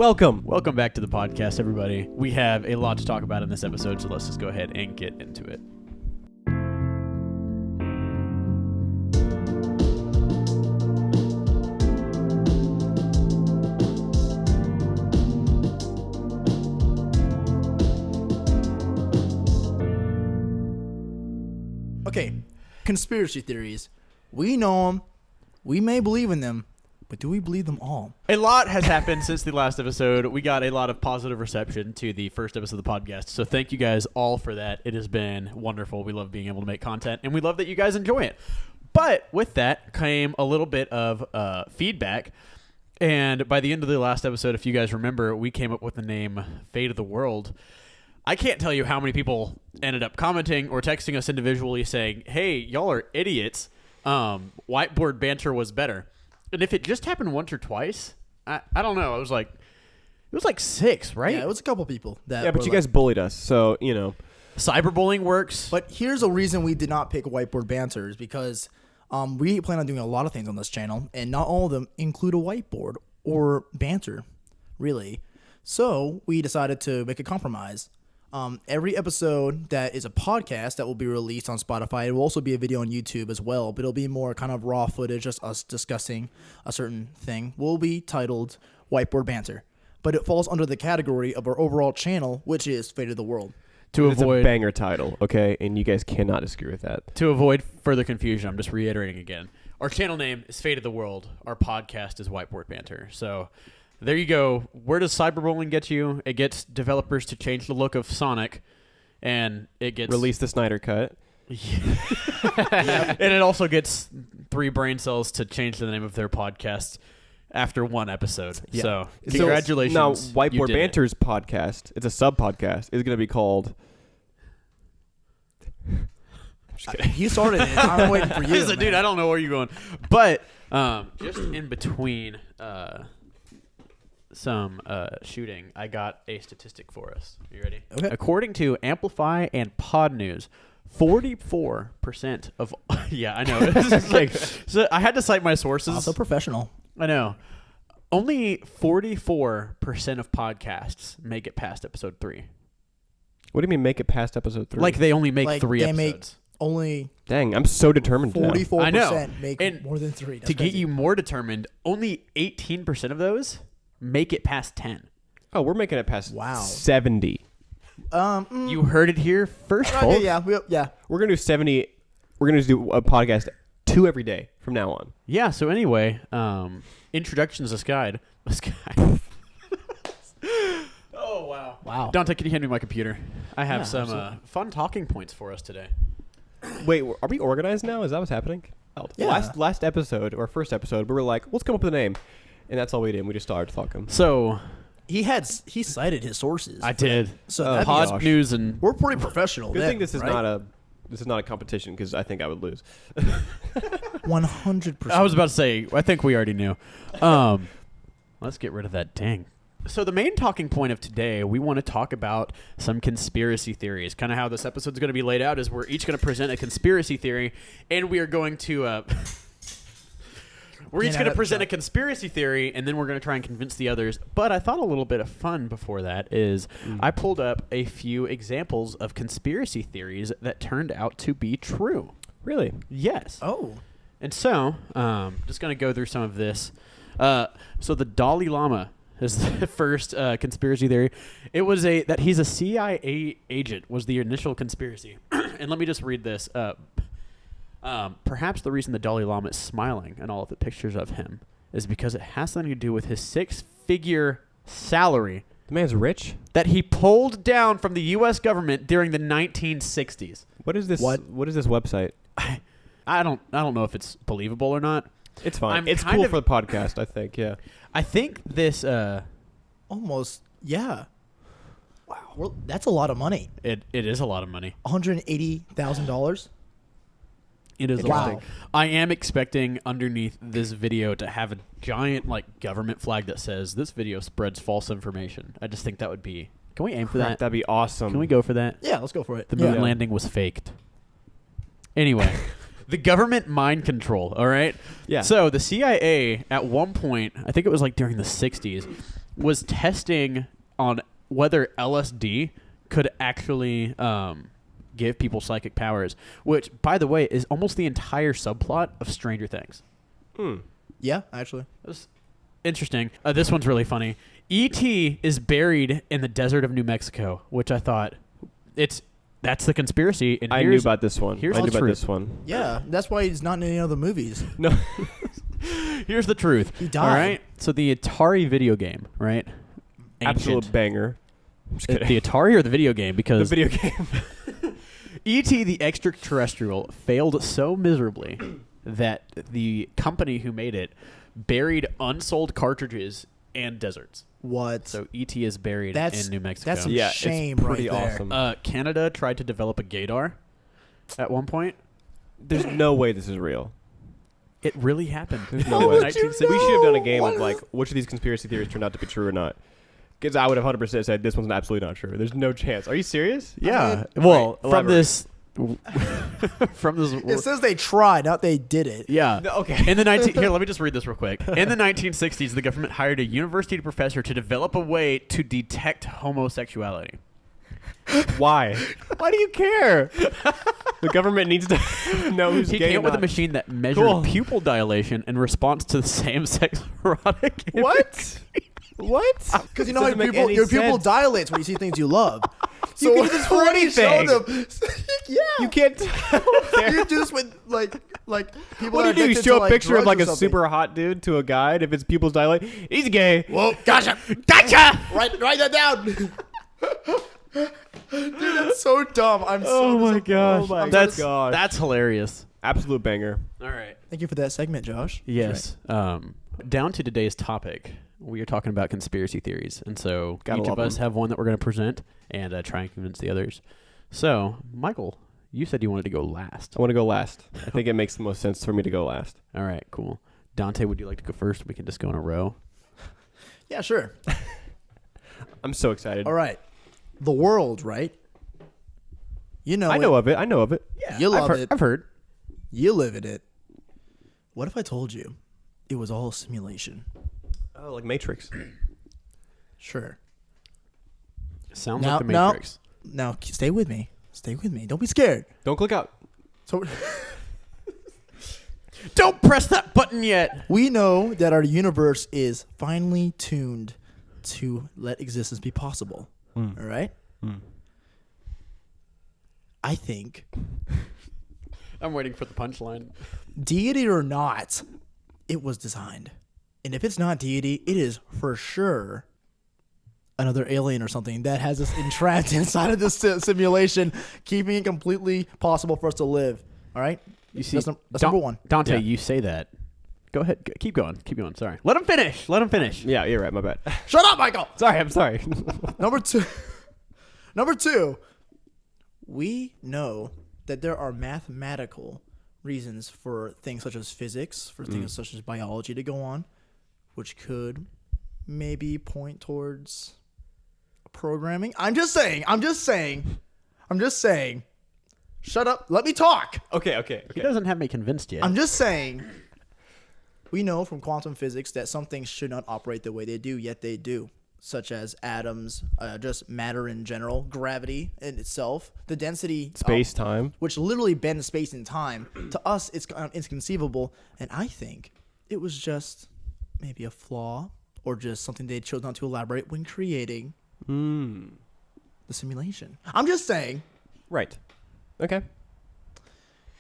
Welcome. Welcome back to the podcast, everybody. We have a lot to talk about in this episode, so let's just go ahead and get into it. Okay, conspiracy theories. We know them. We may believe in them. But do we believe them all? A lot has happened since the last episode. We got a lot of positive reception to the first episode of the podcast. So thank you guys all for that. It has been wonderful. We love being able to make content, and we love that you guys enjoy it. But with that came a little bit of feedback. And by the end of the last episode, if you guys remember, we came up with the name Fate of the World. I can't tell you how many people ended up commenting or texting us individually saying, hey, y'all are idiots. Whiteboard banter was better. And if it just happened once or twice, I don't know. It was like 6, right? Yeah, it was a couple people. Yeah, but you guys bullied us, so, you know. Cyberbullying works. But here's a reason we did not pick whiteboard banter is because we plan on doing a lot of things on this channel, and not all of them include a whiteboard or banter, really. So we decided to make a compromise. Every episode that is a podcast that will be released on Spotify, it will also be a video on YouTube as well, but it'll be more kind of raw footage, just us discussing a certain thing, will be titled Whiteboard Banter. But it falls under the category of our overall channel, which is Fate of the World. It's a banger title, okay? And you guys cannot disagree with that. To avoid further confusion, I'm just reiterating again. Our channel name is Fate of the World. Our podcast is Whiteboard Banter. So there you go. Where does cyberbullying get you? It gets developers to change the look of Sonic, and it gets release the Snyder Cut. And it also gets 3 brain cells to change the name of their podcast after 1 episode. Yeah. So congratulations. Now, Whiteboard Banter's podcast, it's a sub-podcast, is going to be called... You started it. I'm waiting for you. Dude, I don't know where you're going. But just in between... some shooting, I got a statistic for us. You ready? Okay. According to Amplify and Pod News, 44% of yeah, I know. It's like, so I had to cite my sources. Also professional. I know. Only 44% of podcasts make it past episode 3. What do you mean make it past episode 3? Like they only make like 3 they episodes. Make only Dang, I'm so determined now. 44% I know. make And more than 3. That's to crazy. get you more determined, only 18% of those make it past 10. Oh, we're making it past Wow. 70. You heard it here first, folks. Yeah. We're going to do 70. We're going to do a podcast 2 every day from now on. Yeah, so anyway, introductions aside. Oh, wow. Wow. Danté, can you hand me my computer? I have some fun talking points for us today. Wait, are we organized now? Is that what's happening? Yeah. Last episode, or first episode, we were like, let's come up with a name. And that's all we did. We just started talking. So He cited his sources. I did. So Oh, that'd be Pod gosh. News and We're pretty professional. Good then, thing this is right? not a competition because I think I would lose. 100%. I was about to say, I think we already knew. Let's get rid of that dang. So the main talking point of today, we want to talk about some conspiracy theories. Kind of how this episode's going to be laid out is we're each going to present a conspiracy theory, and we are going to... We're each going to present a conspiracy theory, and then we're going to try and convince the others. But I thought a little bit of fun before that is I pulled up a few examples of conspiracy theories that turned out to be true. Really? Yes. Oh. And so, just going to go through some of this. So the Dalai Lama is the first conspiracy theory. It was that he's a CIA agent was the initial conspiracy. And let me just read this. Perhaps the reason the Dalai Lama is smiling in all of the pictures of him is because it has something to do with his 6-figure salary The man's rich. that he pulled down from the U.S. government during the 1960s. What is this? What is this website? I don't know if it's believable or not. It's fine. I'm It's kind cool of- for the podcast, I think. Yeah. I think this Almost. Yeah. Wow. Well, that's a lot of money. it is a lot of money. $180,000. It is a Wow. lot. I am expecting underneath this video to have a giant government flag that says this video spreads false information. I just think that would be. Can we aim for that? That'd be awesome. Can we go for that? Yeah, let's go for it. The moon Yeah. landing was faked. Anyway, the government mind control, all right? Yeah. So the CIA, at one point, I think it was during the 60s, was testing on whether LSD could actually give people psychic powers, which, by the way, is almost the entire subplot of Stranger Things. Yeah, actually. That was interesting. This one's really funny. E.T. is buried in the desert of New Mexico, which I thought that's the conspiracy. And I knew about this one. Here's I knew the about truth. this one. Yeah, that's why he's not in any other movies. No. Here's the truth. He died. All right. So the Atari video game, right? Absolute Ancient. banger. I'm just kidding. The Atari or the video game? Because The video game. E.T. the extraterrestrial failed so miserably that the company who made it buried unsold cartridges and deserts. What? So E.T. is buried That's- in New Mexico. that's some Yeah, shame it's pretty right there. awesome. Canada tried to develop a gaydar at one point. There's no way this is real. It really happened. There's How no way. would you We should have done a know? game What of like which of these conspiracy theories turned out to be true or not. Because I would have 100% said this one's absolutely not true. There's no chance. Are you serious? Yeah. mean, Well, right, from elaborate. this, from this. It says they tried, not they did it. Yeah. No, okay. In the here, let me just read this real quick. In the 1960s, the government hired a university professor to develop a way to detect homosexuality. Why? Why do you care? The government needs to know who's He gay came and up with a not. machine that measured Cool. pupil dilation in response to the same-sex erotic. What? What? Because you know how Doesn't make your any pupil sense. dilates when you see things you love. You can do this for when you show anything. them, yeah, You can't tell. you do this with like people. What that do are you do? You addicted show to, a picture of drugs like or a something. super hot dude to a guy, and if his pupils dilate, he's gay. Whoa, gotcha. Write that down. Dude, that's so dumb. I'm so disappointed. Oh my That's gosh. that's hilarious. Absolute banger. All right. Thank you for that segment, Josh. Yes. Down to today's topic, we are talking about conspiracy theories, and so Gotta each of love us them. have one that we're going to present and try and convince the others. So, Michael, you said you wanted to go last. I want to go last. I think it makes the most sense for me to go last. All right, cool. Danté, would you like to go first? We can just go in a row. Yeah, sure. I'm so excited. All right. The world, right? You know I know of it. I know of it. Yeah, you love it. I've heard. You live in it. What if I told you it was all simulation? Oh, like Matrix. Sure. Sounds Now- like the now- Matrix. Now, stay with me. Stay with me. Don't be scared. Don't click out. So Don't press that button yet. we know that our universe is finely tuned to let existence be possible. All right? I think, I'm waiting for the punchline. deity or not, it was designed. And if it's not deity, it is for sure another alien or something that has us entrapped inside of this simulation, keeping it completely possible for us to live. All right? You see, That's number one. Danté, Yeah. you say that. Go ahead. Keep going. Keep going. Sorry. Let him finish. Let him finish. Yeah, you're right. My bad. Shut up, Michael! Sorry, I'm sorry. Number two, we know that there are mathematical reasons for things such as physics, for things such as biology to go on, which could maybe point towards programming. I'm just saying. Shut up. Let me talk. Okay. He doesn't have me convinced yet. I'm just saying. We know from quantum physics that some things should not operate the way they do, yet they do, such as atoms, just matter in general, gravity in itself, the density, Space time. which literally bends space and time. To us, it's inconceivable, and I think it was just maybe a flaw or just something they chose not to elaborate when creating the simulation. I'm just saying. Right. Okay.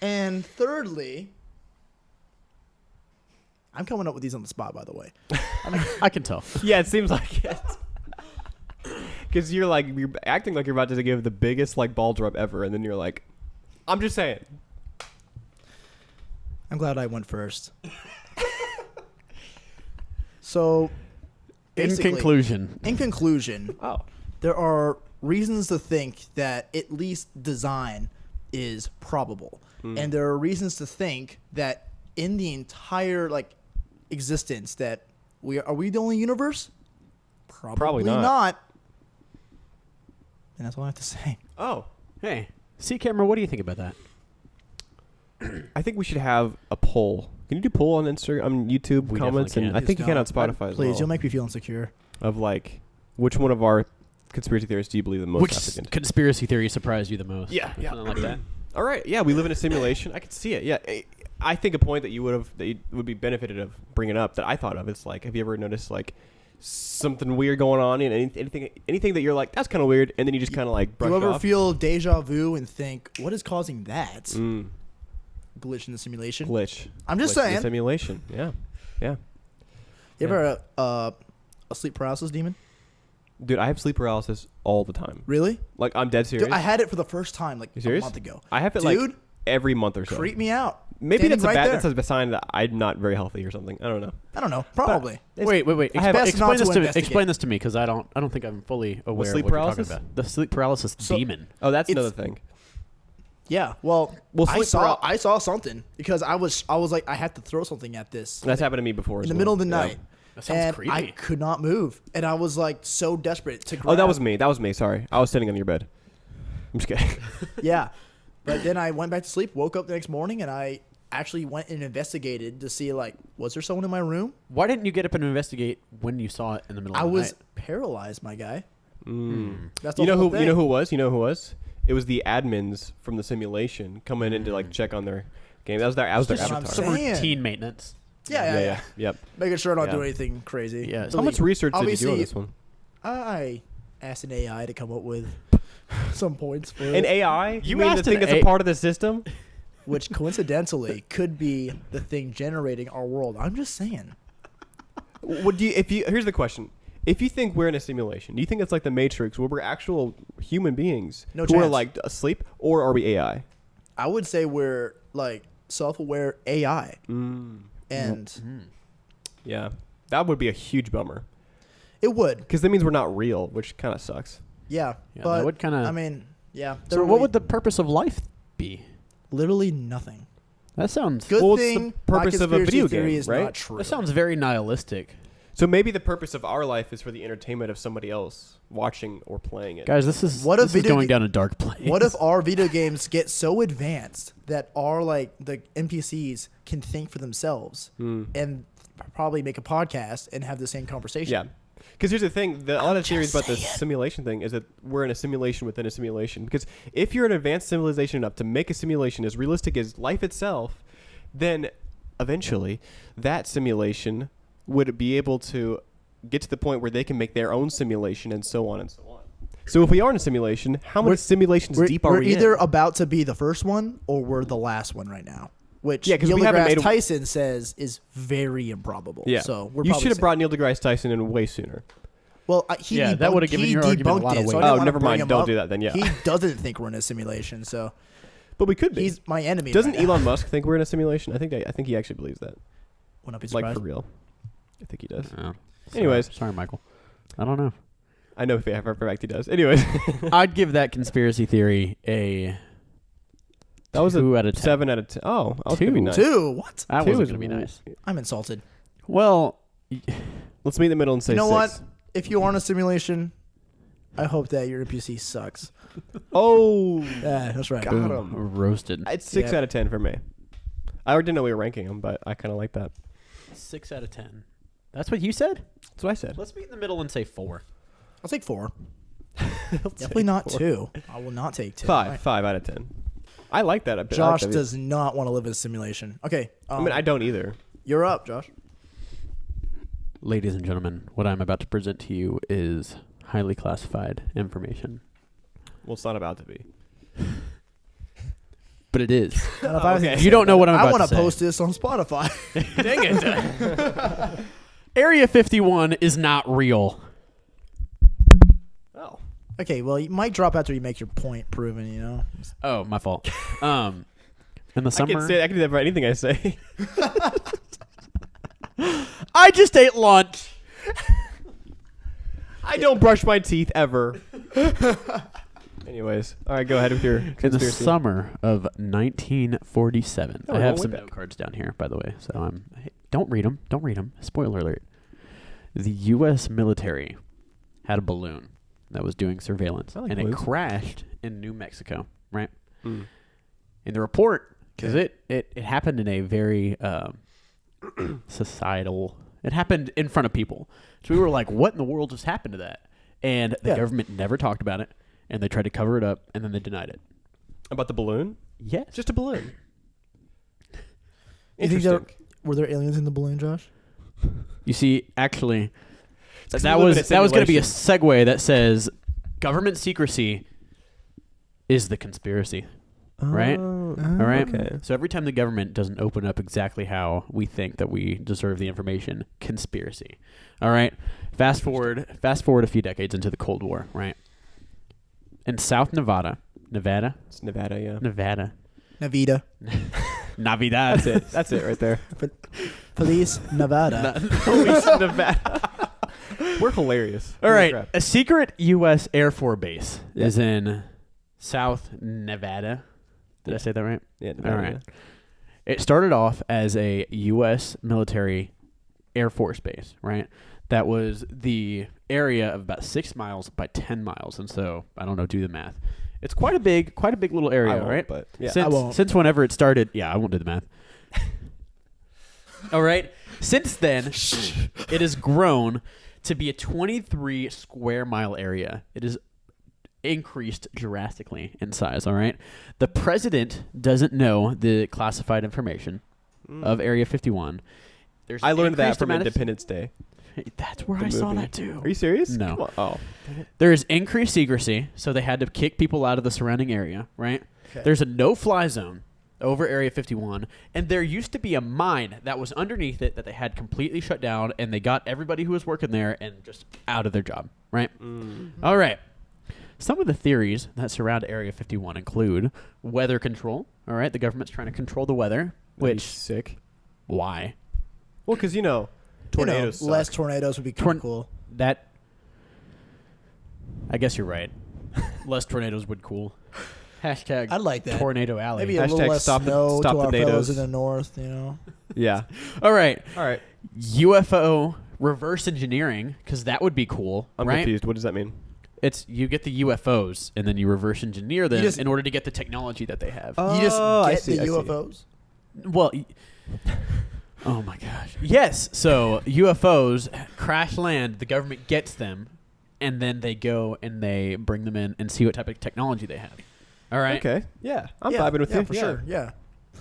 And thirdly, I'm coming up with these on the spot, by the way. I can tell. Yeah, it seems like it. Because you're acting like you're about to give the biggest like ball drop ever, and then you're like, I'm just saying. I'm glad I went first. So, In basically, conclusion, Oh. there are reasons to think that at least design is probable. And there are reasons to think that in the entire existence that are we the only universe? Probably not. And that's all I have to say. Oh. hey, C camera, what do you think about that? I think we should have a poll. Can you do poll on Instagram, on YouTube We comments? definitely And can. I think you can on Spotify as well. Please, you'll make me feel insecure. of like which one of our conspiracy theories do you believe the most? Which conspiracy theory surprised you the most? Yeah. Something like that. All right. Yeah, we live in a simulation. I can see it. Yeah. I think a point that you would be benefited of bringing up that I thought of is like, have you ever noticed like something weird going on in anything that you're like, that's kind of weird, and then you just kind of like brush You ever off? feel deja vu and think, what is causing that? Glitch in the simulation. Glitch. I'm just Glitch in the saying. simulation. Yeah. Yeah. You ever a sleep paralysis demon? Dude, I have sleep paralysis all the time. Really? Like, I'm dead serious. Dude, I had it for the first time like You a serious? month ago. I have it Dude, like every month or so. creep me out. Maybe Standing that's right there. that's a sign that I'm not very healthy or something. I don't know. I don't know. Probably. Wait. I have- Explain this to me. investigate. Explain this to me because I don't think I'm fully aware sleep of what you're paralysis? talking about. The sleep paralysis demon. Oh, that's It's- another thing. Yeah. Well, Well, I sleep I saw something because I was like I had to throw something at this That's happened to me before. in as the well. middle of the Yeah. night. That sounds And creepy. I could not move, and I was like so desperate to grab. Oh, that was me. That was me. Sorry. I was sitting on your bed. I'm just kidding. Yeah, but then I went back to sleep, woke up the next morning, and I actually went and investigated to see like, was there someone in my room? Why didn't you get up and investigate when you saw it in the middle I of the was night? paralyzed, my guy. That's the You know whole who? thing. You know who it was? You know who it was? It was the admins from the simulation coming in to like check on their game. That was their That's what I'm avatar. saying. Man. Routine maintenance. Yeah. Yep. Making sure I don't Yeah. do anything crazy. Yeah. So how much research did you do on Obviously, this one? I asked an AI to come up with some points for An it, AI? You mean the asked thing an that's A- a part of the system? which coincidentally could be the thing generating our world. I'm just saying. Would you? Here's the question: if you think we're in a simulation, do you think it's like the Matrix, where we're actual human beings No who are chance. like asleep, or are we AI? I would say we're like self-aware AI, and Yeah, that would be a huge bummer it would. because that means we're not real, which kind of sucks. Yeah, Yeah, but that would kinda- I mean, yeah. So there what really- would the purpose of life be? literally nothing. That sounds Good Well, what's the thing purpose my of a conspiracy video theory game, is right? not true. that sounds very nihilistic. So maybe the purpose of our life is for the entertainment of somebody else watching or playing it. Guys, this is What if this is video going ga- down a dark place. What if our video games get so advanced that our like the NPCs can think for themselves and probably make a podcast and have the same conversation? Yeah. Because here's the thing, a lot of theories about the saying. simulation thing is that we're in a simulation within a simulation. Because if you're an advanced civilization enough to make a simulation as realistic as life itself, then eventually that simulation would be able to get to the point where they can make their own simulation and so on and so on. So if we are in a simulation, how many simulations deep are we're we either in? about to be the first one or we're the last one right now. Which Yeah, 'cause Neil we haven't deGrasse made a- Tyson says is very improbable. Yeah. So we're you probably should have safe. brought Neil deGrasse Tyson in way sooner. Well, he Yeah, that debunked- would've given he your argument a debunked lot of it, so weight. I didn't Oh, wanna never bring mind. him Don't up. do that then, yeah. He doesn't think we're in a simulation, so But we could be. he's my enemy. Doesn't right now. Elon Musk think we're in a simulation? I think he actually believes that. Would not be Like surprised. for real. I think he does. Oh, Anyways. sorry, Michael. I don't know. I know for a fact he does. Anyways. I'd give that conspiracy theory a That was 2 a out of 10. 7 out of 10. Oh, I was gonna be 2. nice. 2. What? That 2 wasn't is going to be nice. I'm insulted. Well, Let's meet in the middle and say You know 6. what? If you are in a simulation, I hope that your NPC sucks. Oh, Yeah, that's right. Got boom, him. roasted. It's 6 Yeah. out of 10 for me. I already didn't know we were ranking them, but I kind of like that. 6 out of 10. That's what you said? That's what I said. Let's meet in the middle and say 4. I'll take 4. I'll Definitely take not 4. 2. I will not take 2. 5 out of 10. I like that a bit. Josh I like that. does not want to live in a simulation. Okay. I mean, I don't either. You're up, Josh. Ladies and gentlemen, what I'm about to present to you is highly classified information. Well, it's not about to be. But it is. And if I was okay. gonna You don't know what I'm I about want to to say. post this on Spotify. Dang it. Area 51 is not real. Oh. Okay, well, you might drop after you make your point proven, you know? Oh, my fault. In the I summer, can do that for anything I say. I just ate lunch. I don't brush my teeth ever. Anyways, all right, go ahead with your In the conspiracy. summer of 1947. Oh, I we're have way some back. note cards down here, by the way. So don't read them. Don't read them. Spoiler alert. The U.S. military had a balloon that was doing surveillance, I like and it blues. crashed in New Mexico. Right. Mm. In the report, because it happened in a very societal It happened in front of people. So we were like, what in the world just happened to that? And the government never talked about it, and they tried to cover it up, and then they denied it. About the balloon? Yes. Just a balloon. You think were there aliens in the balloon, Josh? You see, actually, Like that was going to be a segue that says government secrecy is the conspiracy. Right? All right. Okay. So every time the government doesn't open up exactly how we think that we deserve the information, conspiracy. All right. Fast forward a few decades into the Cold War, right? In South Nevada. It's Nevada, yeah. Navida. Navidad. That's it right there. Police Nevada. Police Nevada. We're hilarious. All Holy right. crap. A secret U.S. Air Force base Yeah. is in South Nevada. Did I say that right? Yeah, Nevada. All right. It started off as a U.S. military Air Force base, right? That was the area of about 6 miles by 10 miles. And so, I don't know, do the math. It's quite a big little area, I won't, right? But yeah. Since whenever it started, I won't do the math. All right. Since then, it has grown to be a 23 square mile area. It is increased drastically in size, all right? The president doesn't know the classified information of Area 51. There's I learned that increased from amount of- Independence Day. That's where The I saw movie. that too. Are you serious? No. Come on. Oh. There is increased secrecy, so they had to kick people out of the surrounding area, right? Okay. There's a no-fly zone over Area 51, and there used to be a mine that was underneath it that they had completely shut down, and they got everybody who was working there and just out of their job, right? All right. Some of the theories that surround Area 51 include weather control, all right? The government's trying to control the weather, That'd be which, sick. why? Well, because tornadoes. Suck. Less tornadoes would be kind of cool. That, I guess you're right. Less tornadoes would cool. Hashtag I'd like that. Tornado Alley. Maybe a little Hashtag less stop snow the to our fellows nados. in the north, you know. Yeah. All right. All right. UFO reverse engineering, because that would be cool, I'm right? confused. What does that mean? It's you get the UFOs and then you reverse engineer them just- in order to get the technology that they have. You just I get see, the I see. UFOs. Well, oh my gosh. Yes. So UFOs crash land. The government gets them, and then they go and they bring them in and see what type of technology they have. All right. Okay. Yeah. I'm yeah, vibing with you. for sure. Yeah.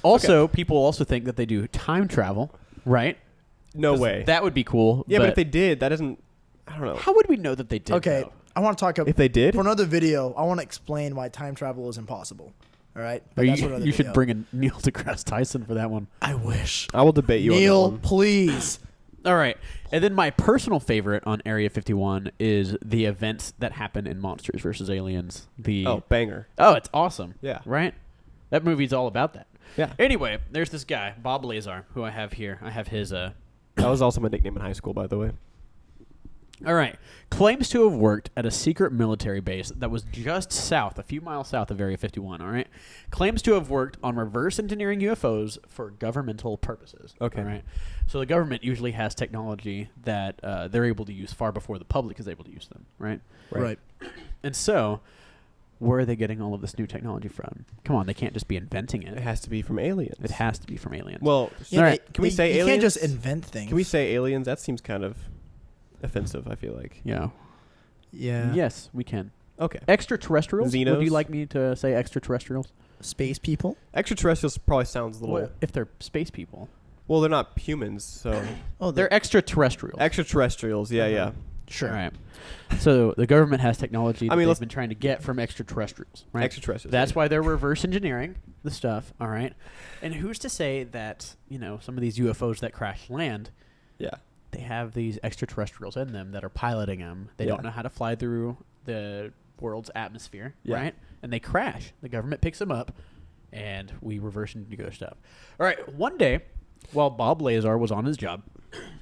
Also, people also think that they do time travel, right? No 'Cause way. That would be cool. Yeah, but if they did, that doesn't. I don't know. how would we know that they did? Okay, though? I want to talk If they did, for another video. I want to explain why time travel is impossible. All right, Or that's you, for another you should video. bring in Neil deGrasse Tyson for that one. I wish. I will debate you Neil, on that one. please. All right. And then my personal favorite on Area 51 is the events that happen in Monsters vs. Aliens. Oh, banger. Oh, it's awesome. Yeah. Right? That movie's all about that. Yeah. Anyway, there's this guy, Bob Lazar, who I have here. I have his That was also my nickname in high school, by the way. All right. Claims to have worked at a secret military base that was just south, a few miles south of Area 51, all right? Claims to have worked on reverse engineering UFOs for governmental purposes. Okay. All right. So the government usually has technology that they're able to use far before the public is able to use them, right? Right. And so, where are they getting all of this new technology from? Come on, they can't just be inventing It it. has to be from aliens. It has to be from aliens. Well, All right. Can we say you aliens? can't just invent things. Can we say aliens? That seems kind of offensive, I feel like. yeah. Yeah. Yes, we can. Okay. Extraterrestrials? Would Xenos? you like me to say extraterrestrials? Space people. Extraterrestrials probably sounds a little. What if they're space people? Well, they're not humans, so. Oh, They're extraterrestrials. Extraterrestrials, yeah, yeah. sure. All right. So the government has technology that I mean, they've let's- been trying to get from extraterrestrials, right? Extraterrestrials. That's why they're reverse engineering the stuff, all right? And who's to say that, some of these UFOs that crash land, Yeah. they have these extraterrestrials in them that are piloting them. They Yeah. don't know how to fly through the world's atmosphere, Yeah. right? And they crash. The government picks them up, and we reverse engineer stuff. All right. One day, while Bob Lazar was on his job,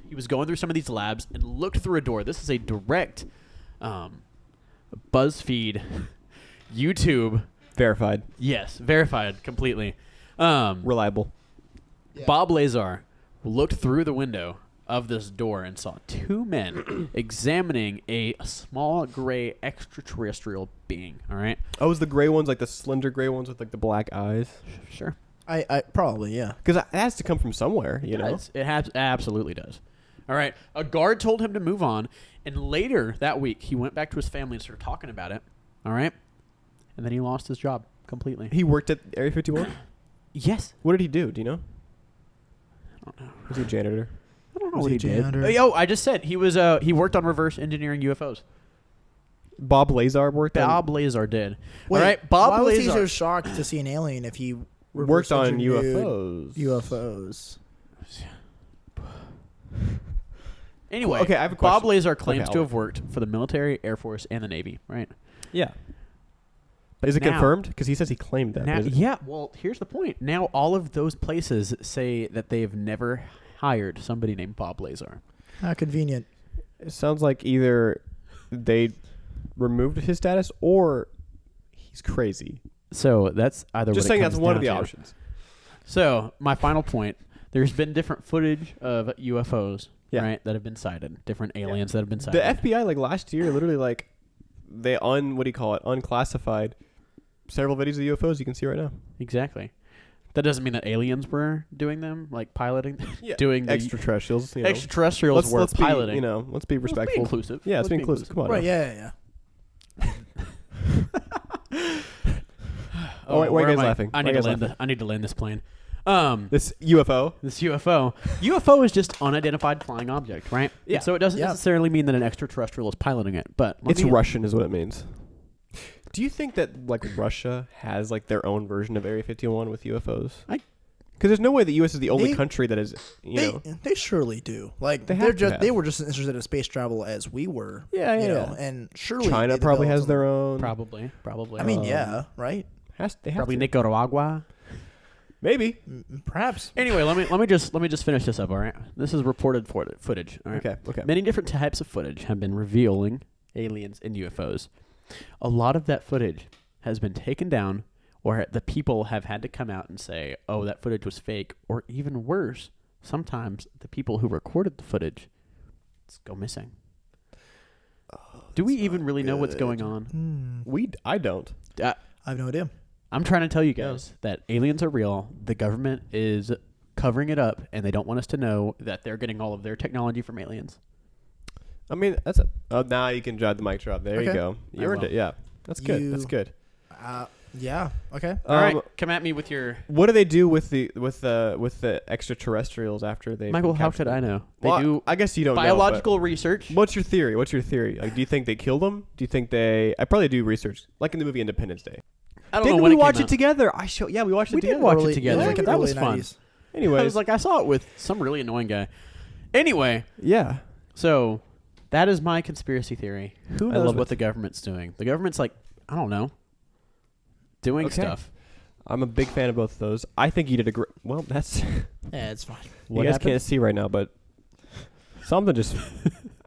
he was going through some of these labs and looked through a door. This is a direct BuzzFeed, YouTube. Verified. Yes, verified completely. Reliable. Yeah. Bob Lazar looked through the window of this door and saw two men examining a small gray extraterrestrial being. All right. Oh, is the gray ones like the slender gray ones with like the black eyes? Sure. I probably, yeah. Because it has to come from somewhere, you know? It absolutely does. All right. A guard told him to move on, and later that week he went back to his family and started talking about it. All right. And then he lost his job completely. He worked at Area 51? Yes. What did he do? Do you know? I don't know. Was he a janitor? I don't know Was what he he did. janitor? Oh, I just said he was. He worked on reverse engineering UFOs. Bob Lazar worked on... Bob Lazar did. Wait, All right. Bob why was he Lazar so shocked to see an alien if he worked on reverse-engineered UFOs. UFOs. Anyway, Okay, I have a Bob question. Lazar claims Okay, to have worked for the military, Air Force, and the Navy, right? Yeah. But Is it now- confirmed? Because he says he claimed that. Now, but is it- yeah, well, here's the point. Now all of those places say that they've never hired somebody named Bob Lazar. How convenient. It sounds like either they removed his status or he's crazy. So that's either Just what it saying that's comes one of down the to. options. So my final point, there's been different footage of UFOs, Yeah. right, that have been sighted, different aliens that have been sighted. The FBI, like last year, literally like they unclassified several videos of UFOs you can see right now. Exactly. That doesn't mean that aliens were doing them, like piloting, doing the Extraterrestrials. You know. extraterrestrials were let's piloting. Be, let's be Let's be respectful. inclusive. Yeah, let's Let's be be inclusive. Come on. Right, now. yeah. Oh, why are you where guys am I? laughing? I Why need are you to guys land. I need to land this plane. This UFO. This UFO. UFO is just unidentified flying object, right? Yeah. So it doesn't Yeah. necessarily mean that an extraterrestrial is piloting it, but It's Russian, is what it means. Do you think that like Russia has like their own version of Area 51 with UFOs? Because there's no way the U.S. is the only They- country that is. They surely do. Like They they have to have. they were just as interested in space travel as we were. Yeah, you yeah. know, and surely China they probably developed has their own. Probably. I mean, Um, yeah, right. They have Probably to. Nicaragua. Maybe. Perhaps. Anyway, let me just finish this up. All right, this is reported footage. All right? Okay. Many different types of footage have been revealing aliens and UFOs. A lot of that footage has been taken down, or the people have had to come out and say, "Oh, that footage was fake," or even worse, sometimes the people who recorded the footage go missing. Do we even really know what's going on? I don't. I have no idea. I'm trying to tell you guys that aliens are real. The government is covering it up, and they don't want us to know that they're getting all of their technology from aliens. I mean, now you can drive the mic drop. There you Okay. go. You earned it. Yeah, that's good. That's good. Yeah. Okay. All right, come at me with your What do they do with the extraterrestrials after they? Michael. How should I know? They Well, do I guess you don't biological research. know. What's your theory? Like, do you think they killed them? Do you think they? I probably do research, like in the movie Independence Day. I don't Didn't know when we it watch came it out. together? Yeah, we watched it We together. did watch Early- it together. like in the That was early fun. 90s. Anyways, I was like, I saw it with some really annoying guy. Anyway, yeah. so that is my conspiracy theory. Who I knows love what it. the government's doing? The government's like, I don't know, doing Okay. stuff. I'm a big fan of both of those. I think you did a great. Well, that's Yeah, it's fine. you guys can't see right now, but something just.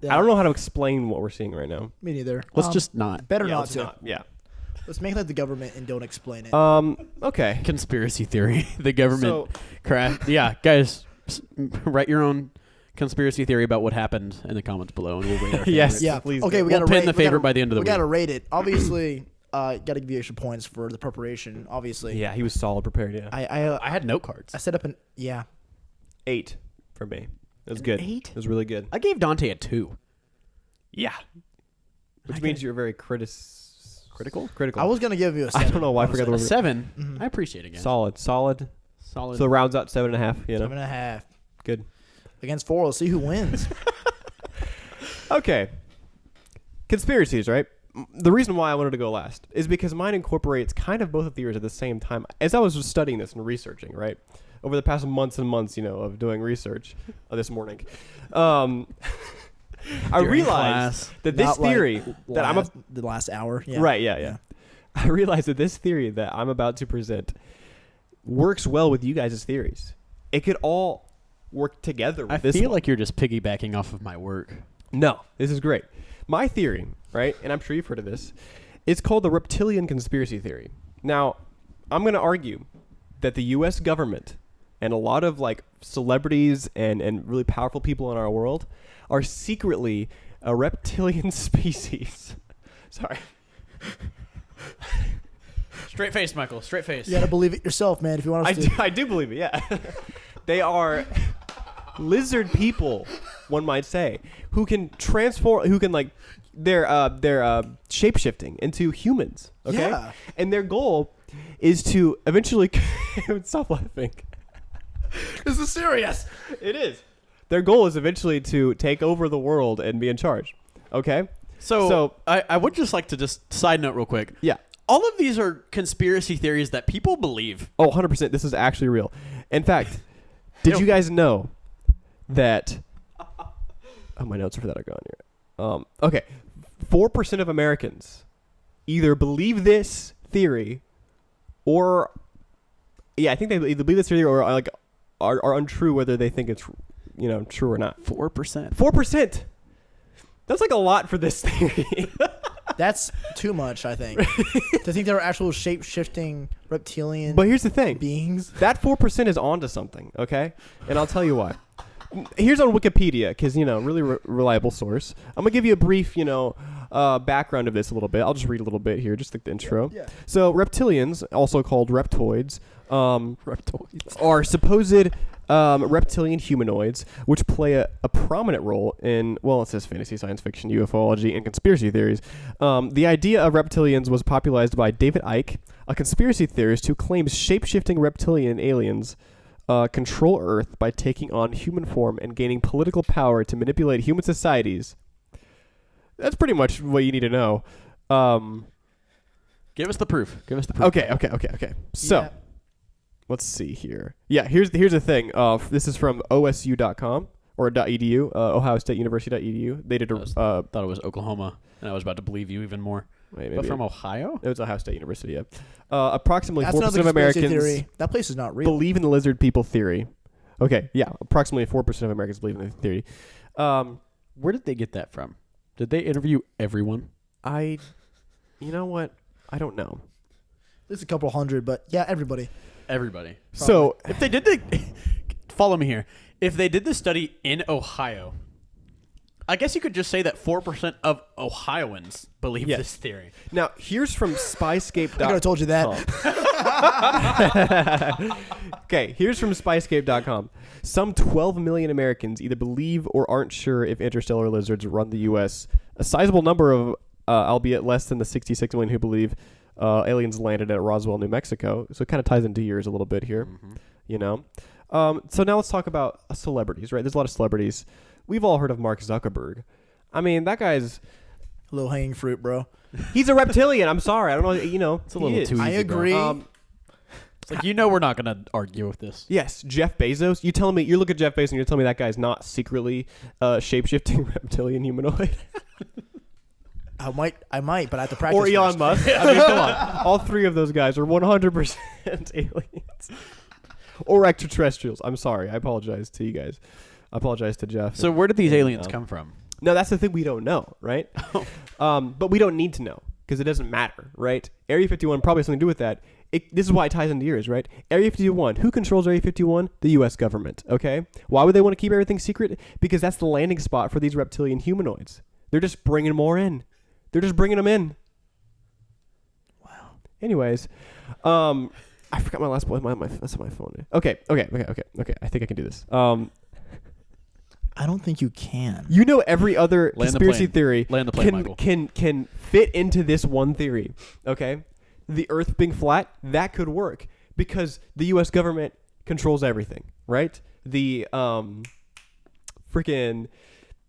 Yeah. I don't know how to explain what we're seeing right now. Me neither. Let's just not. better Yeah, not let's to. Yeah. Let's make it like the government and don't explain it. Okay. Conspiracy theory. The government So craft. Yeah, guys, write your own conspiracy theory about what happened in the comments below, and we'll rate our Yes. favorites. yeah. please Okay, do. we We'll gotta pin rate, the we gotta- favorite by the end of the we week. gotta rate it. Obviously, gotta give you extra points for the preparation. Obviously. yeah, he was solid prepared. Yeah. I I had note cards. I set up an 8 for me. It was good. 8? It was really good. I gave Danté a 2. Yeah. Which Okay. means you're very critical. I was gonna give you a I 7. don't know why I forgot the A word. 7. Mhm. I appreciate it again. Solid. Solid. So it rounds out 7.5. You know. 7.5 Good. against 4. Let's see who wins. Okay. Conspiracies, right? The reason why I wanted to go last is because mine incorporates kind of both of theories at the same time. As I was just studying this and researching, right, over the past months and months, of doing research this morning, I During realized class. that this Not like theory that I'm the last hour. Yeah. right, yeah. I realized that this theory that I'm about to present works well with you guys' theories. It could all work together with I this feel one. like you're just piggybacking off of my work. No, this is great. My theory, right, and I'm sure you've heard of this, it's called the reptilian conspiracy theory. Now, I'm going to argue that the U.S. government and a lot of like celebrities and really powerful people in our world are secretly a reptilian species. Sorry. Straight face, Michael. Straight face. You gotta believe it yourself, man. If you want us to. I do believe it, yeah. They are lizard people one might say, who can transform, who can like, they're shape shifting into humans. Okay, Yeah. and their goal is to eventually stop laughing. This is serious. It is. Their goal is eventually to take over the world and be in charge. Okay, So I would just like to just side note real quick. yeah. All of these are conspiracy theories that people believe. Oh, 100%. This is actually real. In fact, did you guys know that? Oh, my notes for that are gone here. Okay, 4% of Americans either believe this theory, or I think they either believe this theory or like are untrue whether they think it's true or not. 4%. 4%. That's like a lot for this theory. That's too much, I think. To think there are actual shape-shifting reptilian But here's the thing. beings. That 4% is onto something, okay? And I'll tell you why. Here's on Wikipedia, because, really reliable source. I'm going to give you a brief, background of this a little bit. I'll just read a little bit here, just like the intro. Yeah. So reptilians, also called reptoids, are supposed reptilian humanoids, which play a prominent role in, well, it says fantasy, science fiction, ufology, and conspiracy theories. The idea of reptilians was popularized by David Icke, a conspiracy theorist who claims shape-shifting reptilian aliens control Earth by taking on human form and gaining political power to manipulate human societies. That's pretty much what you need to know. Give us the proof. Okay. So, Yeah. let's see here. Yeah, here's the thing. This is from osu.com or .edu, Ohio State University.edu. They did a thought it was Oklahoma, and I was about to believe you even more. wait, But from Ohio? it was Ohio State University. Yeah. Approximately That's 4% another of conspiracy Americans theory. That place is not real. believe in the lizard people theory. Okay, yeah, approximately 4% of Americans believe in the theory. Where did they get that from? Did they interview everyone? You know what? I don't know. There's a couple hundred, but yeah, everybody. Everybody. So If they did follow me here. If they did the study in Ohio, I guess you could just say that 4% of Ohioans believe Yes. this theory. now here's from Spyscape. I could have told you that. Okay, here's from Spyscape.com. Some 12 million Americans either believe or aren't sure if interstellar lizards run the U.S. A sizable number of, albeit less than the 66 million who believe aliens landed at Roswell, New Mexico. So it kind of ties into yours a little bit here, So now let's talk about celebrities, right? There's a lot of celebrities. We've all heard of Mark Zuckerberg. I mean, that guy's... Low hanging fruit, bro. He's a reptilian. I'm sorry. I don't know. It's a little too easy. I agree. It's like, we're not going to argue with this. Yes, Jeff Bezos. You look at Jeff Bezos and you're telling me that guy's not secretly shape-shifting reptilian humanoid? I might, but I have to practice. Or Elon first. Musk. I mean, come on. All three of those guys are 100% aliens. Or extraterrestrials. I'm sorry. I apologize to you guys. I apologize to Jeff. So where did these aliens come from? No, that's the thing we don't know, right? But we don't need to know because it doesn't matter, right? Area 51 probably has something to do with that. This is why it ties into yours, right? Area 51. Who controls Area 51? The U.S. government, okay? Why would they want to keep everything secret? Because that's the landing spot for these reptilian humanoids. They're just bringing more in. They're just bringing them in. Wow. Anyways, I forgot my last point. That's on my phone. Okay. I think I can do this. I don't think you can. You know, every other Land the conspiracy plane. theory Land the plane, Michael. can fit into this one theory. Okay, the Earth being flat, that could work because the U.S. government controls everything, right? The freaking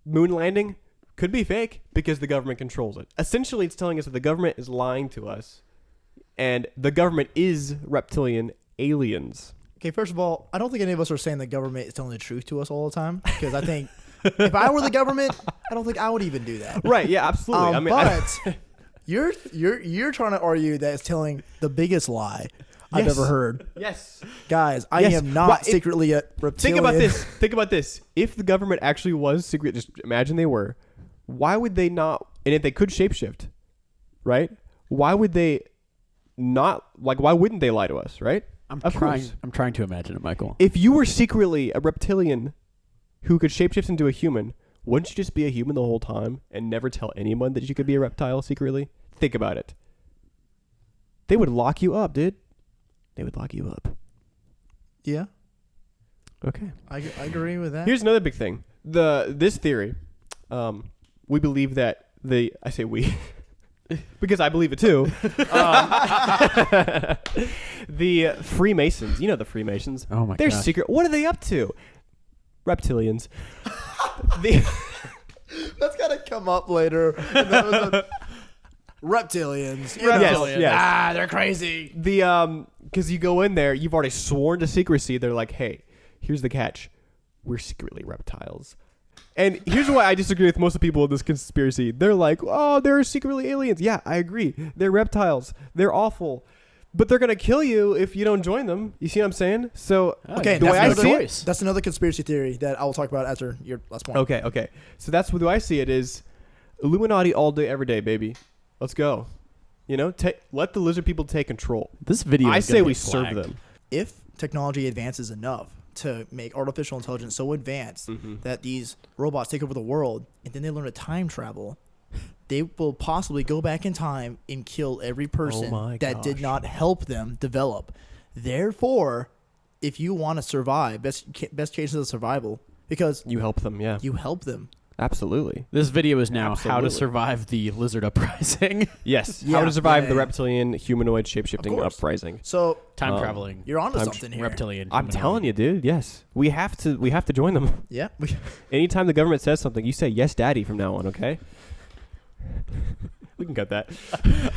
moon landing could be fake because the government controls it. Essentially, it's telling us that the government is lying to us, and the government is reptilian aliens. Okay, first of all, I don't think any of us are saying the government is telling the truth to us all the time because I think if I were the government, I don't think I would even do that. Right? Yeah, absolutely. I mean, but you're trying to argue that it's telling the biggest lie I've Yes. ever heard. yes. Guys, I Yes. am not But secretly a reptilian. Think about this. If the government actually was secret, just imagine they were. Why would they not? And if they could shapeshift, right? Why would they not? Like, why wouldn't they lie to us, right? I'm Of course. trying to imagine it, Michael. If you were secretly a reptilian who could shapeshift into a human, wouldn't you just be a human the whole time and never tell anyone that you could be a reptile secretly? Think about it. They would lock you up, dude. They would lock you up. Yeah, Okay. I agree with that. Here's another big thing. This theory, we believe that I say we because I believe it too. The Freemasons, you know the Freemasons. Oh my They're gosh. secret. What are they up to? Reptilians. That's gotta come up later. Reptilians. You know. Yes, yes. They're crazy. Because you go in there, you've already sworn to secrecy. They're like, hey, here's the catch. We're secretly reptiles. And here's why I disagree with most of the people in this conspiracy. They're like, oh, they're secretly aliens. Yeah, I agree. They're reptiles. They're awful. But they're going to kill you if you don't join them. You see what I'm saying? So, Okay, the way I see choice. it. That's another conspiracy theory that I will talk about after your last point. Okay. So that's the way I see it is Illuminati all day, every day, baby. Let's go. You know, let the lizard people take control. This video. I is say gonna we be serve flagged. them. If technology advances enough to make artificial intelligence so advanced that these robots take over the world and then they learn to time travel, they will possibly go back in time and kill every person my that did gosh. not help them develop. Therefore, if you want to survive, best cases of survival, because You help them, yeah. you help them. Absolutely. This video is now how to Absolutely. survive the lizard uprising. Yes. Yeah, How to survive yeah, the yeah. reptilian humanoid Of shapeshifting course. uprising. So Time Um, traveling. you're onto I'm something here. Reptilian. I'm humanoid. telling you, dude. Yes, we have to join them. Yeah. Anytime the government says something, you say yes, daddy from now on. Okay. We can cut that.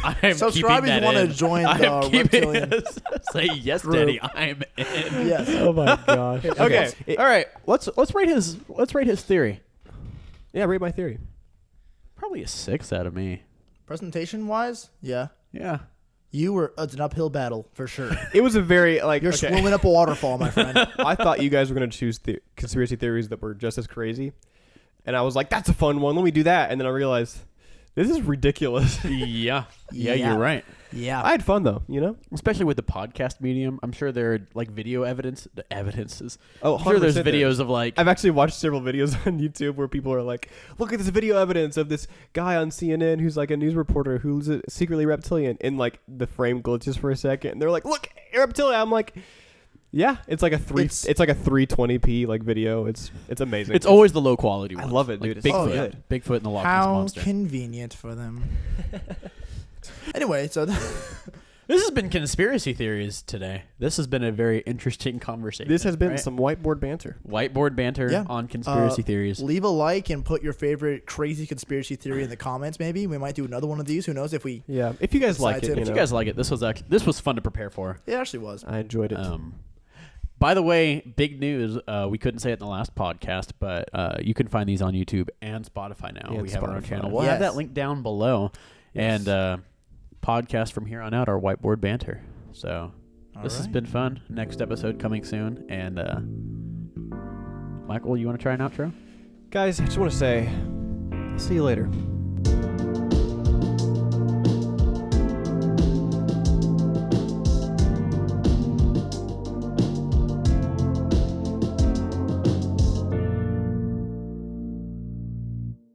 I am Subscribe keeping if you that want to in. join I the am keeping reptilian. Say yes, group. Daddy. I'm in. Yes. Oh my gosh. Okay. All right. Let's rate his theory. Yeah, rate my theory. Probably a 6 out of me. Presentation wise, yeah. Yeah. You were it's an uphill battle for sure. It was a very like. You're okay. swimming up a waterfall, my friend. I thought you guys were gonna choose conspiracy theories that were just as crazy, and I was like, "That's a fun one. Let me do that." And then I realized this is ridiculous. Yeah. Yeah, Yeah. you're right. Yeah. I had fun though, you know. Especially with the podcast medium. I'm sure there are like video evidence. The evidences. Oh, I'm sure there's 100% there. videos of like. I've actually watched several videos on YouTube where people are like, "Look at this video evidence of this guy on CNN who's like a news reporter who's secretly reptilian," and like the frame glitches for a second, and they're like, "Look, reptilian." I'm like, "Yeah, it's like a it's like a 320p like video. It's amazing. It's always the low quality I ones. love it, Like dude. It's Bigfoot. so good. Bigfoot and the Loch Ness How Monster. convenient for them. Anyway, so This has been conspiracy theories today. This has been a very interesting conversation. This has been right? some whiteboard banter. whiteboard banter Yeah. on conspiracy theories. leave a like and put your favorite crazy conspiracy theory in the comments. Maybe we might do another one of these. Who knows if we? Yeah, if you guys like Decide it, to. If you you know, guys like it, this was fun to prepare for. It actually was. I enjoyed it. By the way, big news. We couldn't say it in the last podcast, but you can find these on YouTube and Spotify now. And we have our own Spotify. channel. We'll have Yes. that link down below. Yes. And podcast from here on out, our whiteboard banter. So this has right. been fun. Next episode coming soon. And Michael, you want to try an outro? Guys, I just want to say, I'll see you later.